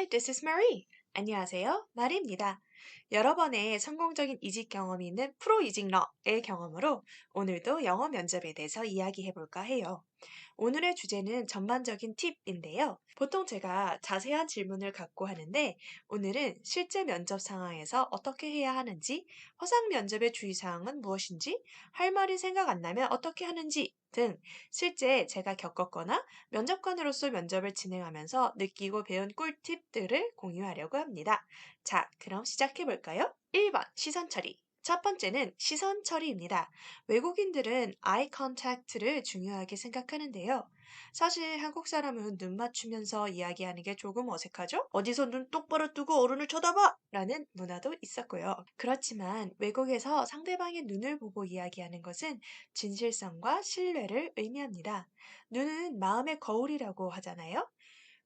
Hi, this is Marie. 안녕하세요, 마리입니다. 여러 번의 성공적인 이직 경험이 있는 프로 이직러의 경험으로 오늘도 영어 면접에 대해서 이야기해 볼까 해요. 오늘의 주제는 전반적인 팁인데요. 보통 제가 자세한 질문을 갖고 하는데 오늘은 실제 면접 상황에서 어떻게 해야 하는지, 화상 면접의 주의사항은 무엇인지, 할 말이 생각 안 나면 어떻게 하는지 등 실제 제가 겪었거나 면접관으로서 면접을 진행하면서 느끼고 배운 꿀팁들을 공유하려고 합니다. 자, 그럼 시작해 볼까요? 1번 시선 처리. 첫 번째는 시선 처리입니다. 외국인들은 아이 컨택트를 중요하게 생각하는데요. 사실 한국 사람은 눈 맞추면서 이야기하는 게 조금 어색하죠? 어디서 눈 똑바로 뜨고 어른을 쳐다봐! 라는 문화도 있었고요. 그렇지만 외국에서 상대방의 눈을 보고 이야기하는 것은 진실성과 신뢰를 의미합니다. 눈은 마음의 거울이라고 하잖아요.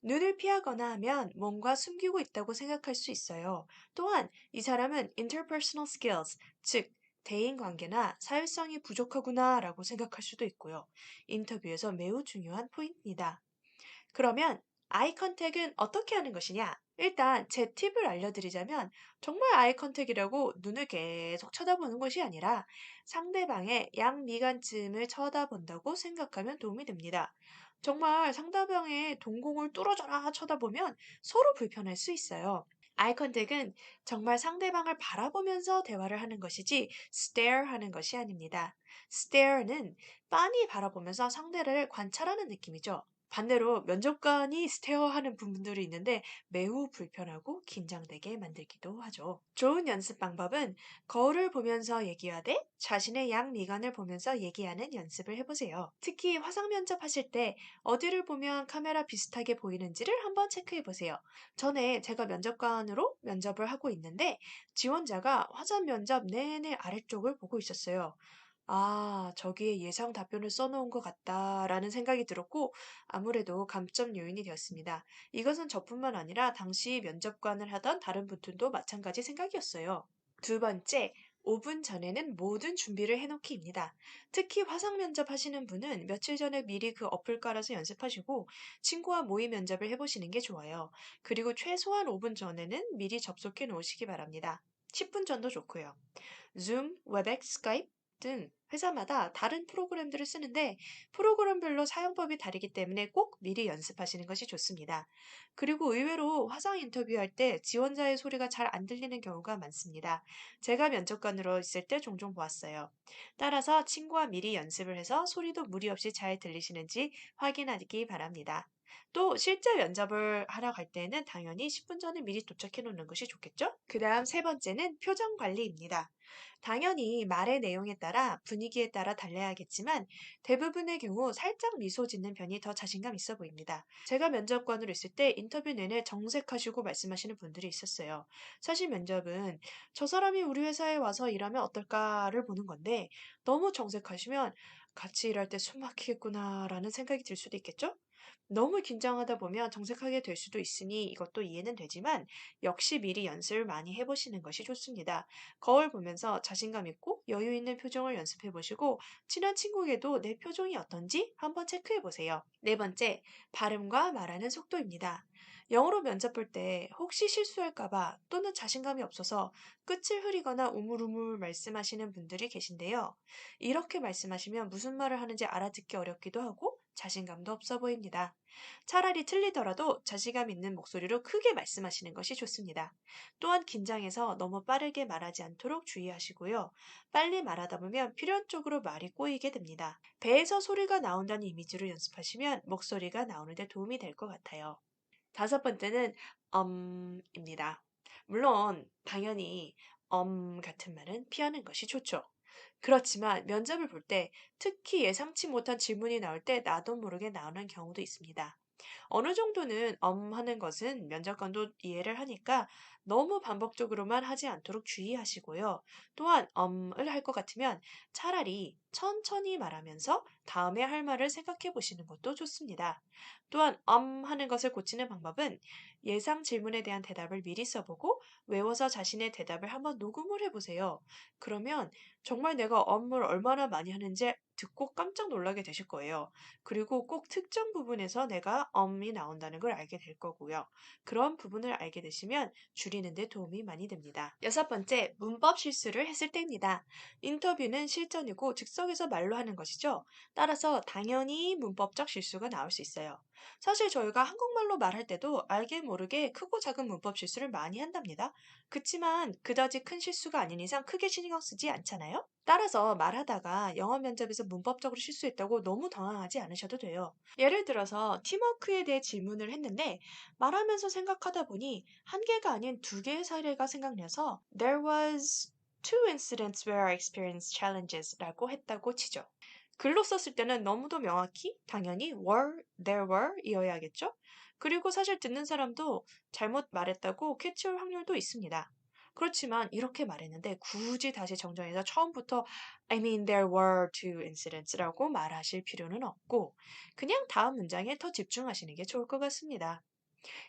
눈을 피하거나 하면 뭔가 숨기고 있다고 생각할 수 있어요. 또한 이 사람은 interpersonal skills, 즉 대인 관계나 사회성이 부족하구나 라고 생각할 수도 있고요. 인터뷰에서 매우 중요한 포인트입니다. 그러면 아이 컨택은 어떻게 하는 것이냐? 일단 제 팁을 알려드리자면 정말 아이 컨택이라고 눈을 계속 쳐다보는 것이 아니라 상대방의 양미간쯤을 쳐다본다고 생각하면 도움이 됩니다. 정말 상대방의 동공을 뚫어져라 쳐다보면 서로 불편할 수 있어요. 아이 컨택은 정말 상대방을 바라보면서 대화를 하는 것이지 stare 하는 것이 아닙니다. stare는 빤히 바라보면서 상대를 관찰하는 느낌이죠. 반대로 면접관이 스테어하는 부분들이 있는데 매우 불편하고 긴장되게 만들기도 하죠. 좋은 연습 방법은 거울을 보면서 얘기하되 자신의 양미간을 보면서 얘기하는 연습을 해보세요. 특히 화상 면접하실 때 어디를 보면 카메라 비슷하게 보이는지를 한번 체크해 보세요. 전에 제가 면접관으로 면접을 하고 있는데 지원자가 화상 면접 내내 아래쪽을 보고 있었어요. 아, 저기에 예상 답변을 써놓은 것 같다라는 생각이 들었고, 아무래도 감점 요인이 되었습니다. 이것은 저뿐만 아니라 당시 면접관을 하던 다른 분들도 마찬가지 생각이었어요. 두 번째, 5분 전에는 모든 준비를 해놓기입니다. 특히 화상 면접 하시는 분은 며칠 전에 미리 그 어플 깔아서 연습하시고 친구와 모의 면접을 해보시는 게 좋아요. 그리고 최소한 5분 전에는 미리 접속해 놓으시기 바랍니다. 10분 전도 좋고요. Zoom, 웹엑스, 스카이프 등 회사마다 다른 프로그램들을 쓰는데 프로그램별로 사용법이 다르기 때문에 꼭 미리 연습하시는 것이 좋습니다. 그리고 의외로 화상 인터뷰할 때 지원자의 소리가 잘 안 들리는 경우가 많습니다. 제가 면접관으로 있을 때 종종 보았어요. 따라서 친구와 미리 연습을 해서 소리도 무리 없이 잘 들리시는지 확인하기 바랍니다. 또 실제 면접을 하러 갈 때는 당연히 10분 전에 미리 도착해 놓는 것이 좋겠죠? 그 다음 세 번째는 표정 관리입니다. 당연히 말의 내용에 따라 분위기에 따라 달라야겠지만 대부분의 경우 살짝 미소 짓는 편이 더 자신감 있어 보입니다. 제가 면접관으로 있을 때 인터뷰 내내 정색하시고 말씀하시는 분들이 있었어요. 사실 면접은 저 사람이 우리 회사에 와서 일하면 어떨까를 보는 건데 너무 정색하시면 같이 일할 때 숨 막히겠구나라는 생각이 들 수도 있겠죠? 너무 긴장하다 보면 정색하게 될 수도 있으니 이것도 이해는 되지만 역시 미리 연습을 많이 해보시는 것이 좋습니다. 거울 보면서 자신감 있고 여유 있는 표정을 연습해 보시고 친한 친구에게도 내 표정이 어떤지 한번 체크해 보세요. 네 번째, 발음과 말하는 속도입니다. 영어로 면접 볼 때 혹시 실수할까봐 또는 자신감이 없어서 끝을 흐리거나 우물우물 말씀하시는 분들이 계신데요. 이렇게 말씀하시면 무슨 말을 하는지 알아듣기 어렵기도 하고 자신감도 없어 보입니다. 차라리 틀리더라도 자신감 있는 목소리로 크게 말씀하시는 것이 좋습니다. 또한 긴장해서 너무 빠르게 말하지 않도록 주의하시고요. 빨리 말하다 보면 필연적으로 말이 꼬이게 됩니다. 배에서 소리가 나온다는 이미지로 연습하시면 목소리가 나오는 데 도움이 될 것 같아요. 다섯 번째는 입니다. 물론 당연히 같은 말은 피하는 것이 좋죠. 그렇지만 면접을 볼 때 특히 예상치 못한 질문이 나올 때 나도 모르게 나오는 경우도 있습니다. 어느 정도는 하는 것은 면접관도 이해를 하니까 너무 반복적으로만 하지 않도록 주의하시고요. 또한 을 할 것 같으면 차라리 천천히 말하면서 다음에 할 말을 생각해 보시는 것도 좋습니다. 또한 하는 것을 고치는 방법은 예상 질문에 대한 대답을 미리 써보고 외워서 자신의 대답을 한번 녹음을 해보세요. 그러면 정말 내가 업무를 얼마나 많이 하는지 듣고 깜짝 놀라게 되실 거예요. 그리고 꼭 특정 부분에서 내가 이 나온다는 걸 알게 될 거고요. 그런 부분을 알게 되시면 줄이는 데 도움이 많이 됩니다. 여섯 번째, 문법 실수를 했을 때입니다. 인터뷰는 실전이고 즉석에서 말로 하는 것이죠. 따라서 당연히 문법적 실수가 나올 수 있어요. 사실 저희가 한국말로 말할 때도 알게 모르게 크고 작은 문법 실수를 많이 한답니다. 그치만 그다지 큰 실수가 아닌 이상 크게 신경 쓰지 않잖아요? 따라서 말하다가 영어 면접에서 문법적으로 실수했다고 너무 당황하지 않으셔도 돼요. 예를 들어서 팀워크에 대해 질문을 했는데 말하면서 생각하다 보니 한 개가 아닌 두 개의 사례가 생각나서 There was two incidents where I experienced challenges 라고 했다고 치죠. 글로 썼을 때는 너무도 명확히 당연히 there were 이어야겠죠? 그리고 사실 듣는 사람도 잘못 말했다고 캐치할 확률도 있습니다. 그렇지만 이렇게 말했는데 굳이 다시 정정해서 처음부터 I mean there were two incidents라고 말하실 필요는 없고 그냥 다음 문장에 더 집중하시는 게 좋을 것 같습니다.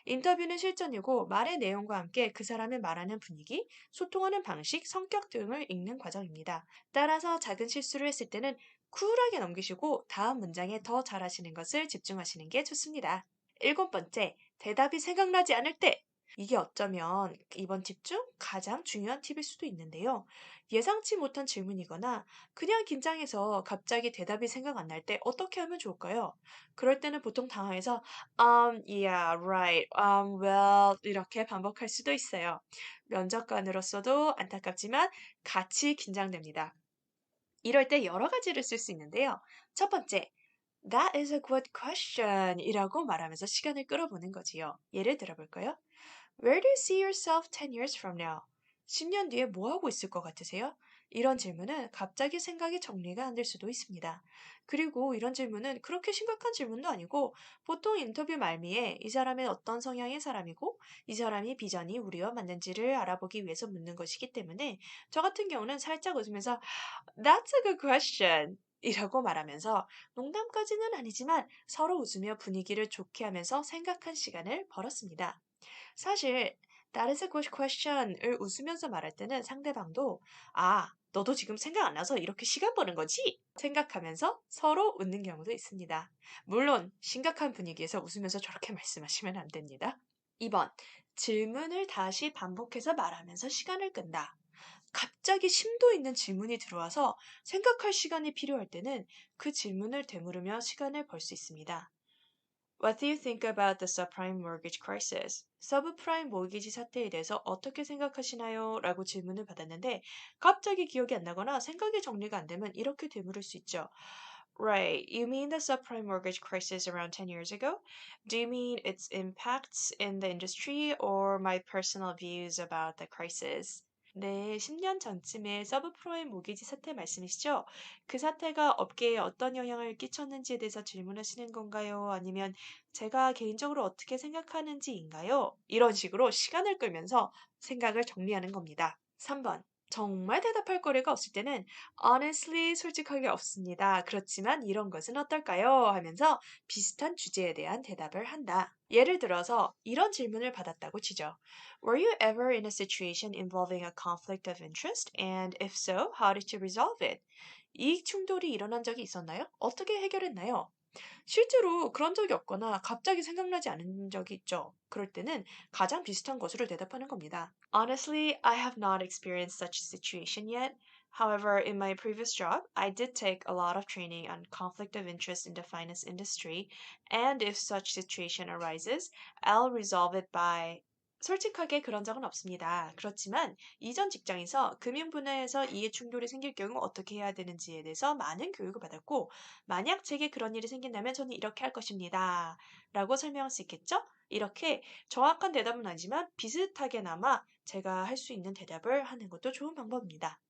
인터뷰는 실전이고 말의 내용과 함께 그 사람의 말하는 분위기, 소통하는 방식, 성격 등을 읽는 과정입니다. 따라서 작은 실수를 했을 때는 쿨하게 넘기시고 다음 문장에 더 잘하시는 것을 집중하시는 게 좋습니다. 일곱 번째, 대답이 생각나지 않을 때. 이게 어쩌면 이번 팁 중 가장 중요한 팁일 수도 있는데요. 예상치 못한 질문이거나 그냥 긴장해서 갑자기 대답이 생각 안 날 때 어떻게 하면 좋을까요? 그럴 때는 보통 당황해서 yeah, right, well, 이렇게 반복할 수도 있어요. 면접관으로서도 안타깝지만 같이 긴장됩니다. 이럴 때 여러 가지를 쓸 수 있는데요. 첫 번째, That is a good question 이라고 말하면서 시간을 끌어보는 거지요. 예를 들어볼까요? Where do you see yourself 10 years from now? 10년 뒤에 뭐 하고 있을 것 같으세요? 이런 질문은 갑자기 생각이 정리가 안 될 수도 있습니다. 그리고 이런 질문은 그렇게 심각한 질문도 아니고 보통 인터뷰 말미에 이 사람은 어떤 성향의 사람이고 이 사람이 비전이 우리와 맞는지를 알아보기 위해서 묻는 것이기 때문에 저 같은 경우는 살짝 웃으면서 That's a good question. 이라고 말하면서 농담까지는 아니지만 서로 웃으며 분위기를 좋게 하면서 생각한 시간을 벌었습니다. 사실 That is a good question을 웃으면서 말할 때는 상대방도 너도 지금 생각 안 나서 이렇게 시간 버는 거지? 생각하면서 서로 웃는 경우도 있습니다. 물론 심각한 분위기에서 웃으면서 저렇게 말씀하시면 안 됩니다. 2번. 질문을 다시 반복해서 말하면서 시간을 끈다. 갑자기 심도 있는 질문이 들어와서 생각할 시간이 필요할 때는 그 질문을 되물으며 시간을 벌 수 있습니다. What do you think about the subprime mortgage crisis? 서브프라임 모기지 사태에 대해서 어떻게 생각하시나요? 라고 질문을 받았는데 갑자기 기억이 안 나거나 생각이 정리가 안 되면 이렇게 되물을 수 있죠. Right. You mean the subprime mortgage crisis around 10 years ago? Do you mean its impacts in the industry or my personal views about the crisis? 네, 10년 전쯤에 서브프라임 모기지 사태 말씀이시죠? 그 사태가 업계에 어떤 영향을 끼쳤는지에 대해서 질문하시는 건가요? 아니면 제가 개인적으로 어떻게 생각하는지인가요? 이런 식으로 시간을 끌면서 생각을 정리하는 겁니다. 3번. 정말 대답할 거리가 없을 때는 honestly 솔직하게 없습니다. 그렇지만 이런 것은 어떨까요? 하면서 비슷한 주제에 대한 대답을 한다. 예를 들어서 이런 질문을 받았다고 치죠. Were you ever in a situation involving a conflict of interest? And if so, how did you resolve it? 이익 충돌이 일어난 적이 있었나요? 어떻게 해결했나요? 실제로 그런 적이 없거나 갑자기 생각나지 않은 적이 있죠. 그럴 때는 가장 비슷한 것으로 대답하는 겁니다. Honestly, I have not experienced such a situation yet. However, in my previous job, I did take a lot of training on conflict of interest in the finance industry, and if such situation arises, I'll resolve it by 솔직하게 그런 적은 없습니다. 그렇지만 이전 직장에서 금융 분야에서 이해 충돌이 생길 경우 어떻게 해야 되는지에 대해서 많은 교육을 받았고, 만약 제게 그런 일이 생긴다면 저는 이렇게 할 것입니다. 라고 설명할 수 있겠죠? 이렇게 정확한 대답은 아니지만 비슷하게나마 제가 할 수 있는 대답을 하는 것도 좋은 방법입니다.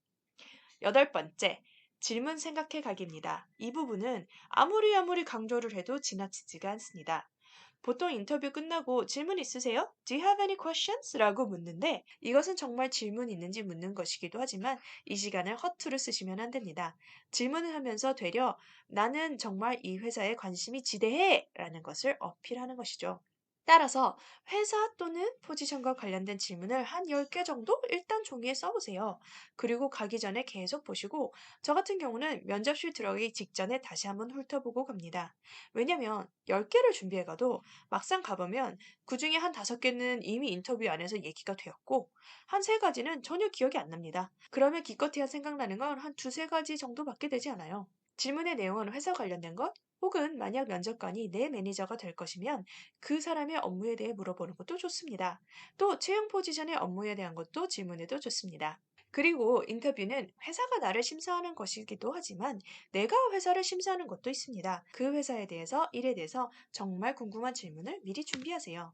여덟 번째, 질문 생각해 가기입니다. 이 부분은 아무리 강조를 해도 지나치지가 않습니다. 보통 인터뷰 끝나고 질문 있으세요? Do you have any questions? 라고 묻는데 이것은 정말 질문 있는지 묻는 것이기도 하지만 이 시간을 허투루 쓰시면 안 됩니다. 질문을 하면서 되려 나는 정말 이 회사에 관심이 지대해! 라는 것을 어필하는 것이죠. 따라서 회사 또는 포지션과 관련된 질문을 한 10개 정도 일단 종이에 써보세요. 그리고 가기 전에 계속 보시고, 저 같은 경우는 면접실 들어가기 직전에 다시 한번 훑어보고 갑니다. 왜냐면 10개를 준비해가도 막상 가보면 그 중에 한 5개는 이미 인터뷰 안에서 얘기가 되었고, 한 3가지는 전혀 기억이 안 납니다. 그러면 기껏해야 생각나는 건 한 두세 가지 정도밖에 되지 않아요. 질문의 내용은 회사 관련된 것, 혹은 만약 면접관이 내 매니저가 될 것이면 그 사람의 업무에 대해 물어보는 것도 좋습니다. 또 채용 포지션의 업무에 대한 것도 질문해도 좋습니다. 그리고 인터뷰는 회사가 나를 심사하는 것이기도 하지만 내가 회사를 심사하는 것도 있습니다. 그 회사에 대해서, 일에 대해서 정말 궁금한 질문을 미리 준비하세요.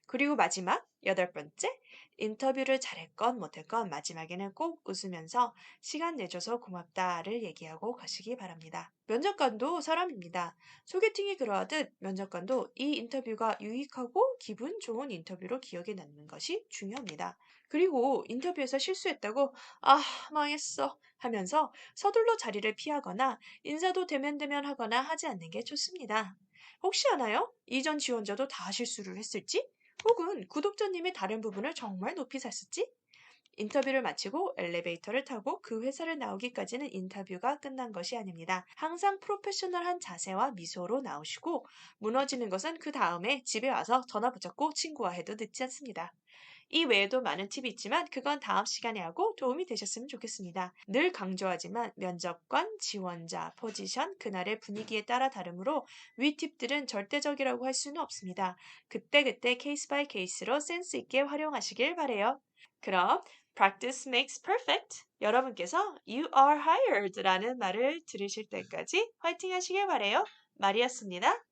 그리고 마지막, 8번째, 인터뷰를 잘했건 못했건 마지막에는 꼭 웃으면서 시간 내줘서 고맙다를 얘기하고 가시기 바랍니다. 면접관도 사람입니다. 소개팅이 그러하듯 면접관도 이 인터뷰가 유익하고 기분 좋은 인터뷰로 기억에 남는 것이 중요합니다. 그리고 인터뷰에서 실수했다고, 아, 망했어 하면서 서둘러 자리를 피하거나 인사도 대면대면 하거나 하지 않는 게 좋습니다. 혹시 아나요? 이전 지원자도 다 실수를 했을지? 혹은 구독자님의 다른 부분을 정말 높이 샀을지? 인터뷰를 마치고 엘리베이터를 타고 그 회사를 나오기까지는 인터뷰가 끝난 것이 아닙니다. 항상 프로페셔널한 자세와 미소로 나오시고 무너지는 것은 그 다음에 집에 와서 전화 붙잡고 친구와 해도 늦지 않습니다. 이 외에도 많은 팁이 있지만 그건 다음 시간에 하고 도움이 되셨으면 좋겠습니다. 늘 강조하지만 면접관, 지원자, 포지션, 그날의 분위기에 따라 다르므로 위 팁들은 절대적이라고 할 수는 없습니다. 그때그때 케이스 바이 케이스로 센스 있게 활용하시길 바래요. 그럼 practice makes perfect. 여러분께서 you are hired라는 말을 들으실 때까지 화이팅 하시길 바래요. 마리였습니다.